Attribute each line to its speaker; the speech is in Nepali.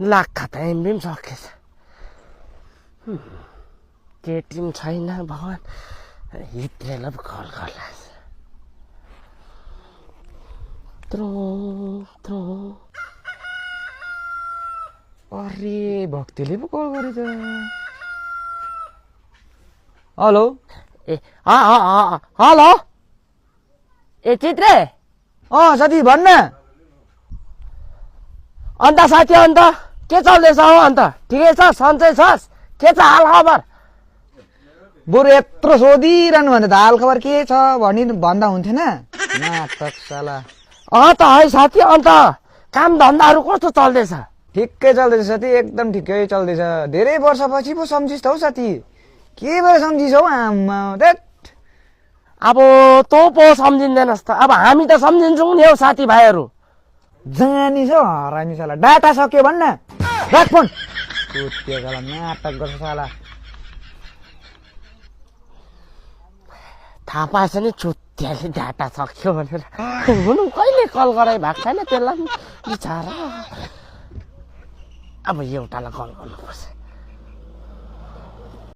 Speaker 1: लाख खाता एमबी पनि सकेछ केटी पनि छैन भगवान् हित्रेलाई पो कल गर्ला
Speaker 2: अरे भक्तिले पो कल गरेछ हेलो
Speaker 1: ए हेलो ए चित्रे
Speaker 2: साथी भन्न
Speaker 1: अन्त साथी अन्त के चल्दैछ हो अन्त ठिकै छ सन्चै छस् के छ हाल खबर
Speaker 2: बरु यत्रो सोधिरहनु भने त हाल खबर के छ भन्दा हुन्थेन नाटक साला
Speaker 1: त है साथी अन्त काम धन्दाहरू कस्तो चल्दैछ
Speaker 2: ठिकै चल्दैछ साथी एकदम ठिकै चल्दैछ धेरै वर्षपछि पो सम्झिस् त हौ साथी के भएर सम्झिस् हौ आम्मा दैट
Speaker 1: अब तँ पो सम्झिँदैनस् त अब हामी त सम्झिन्छौँ नि हौ साथीभाइहरू
Speaker 2: जानी छ हरामी साला डाटा सक्यो भन्न राख फोन साला नाटक गर्छ साला
Speaker 1: थाहा पाएछ नि चुत्याले डाटा सक्यो भनेर हुनु कहिले कल गराइ भएको छैन त्यसलाई बिचारा अब एउटालाई कल गर्नुपर्छ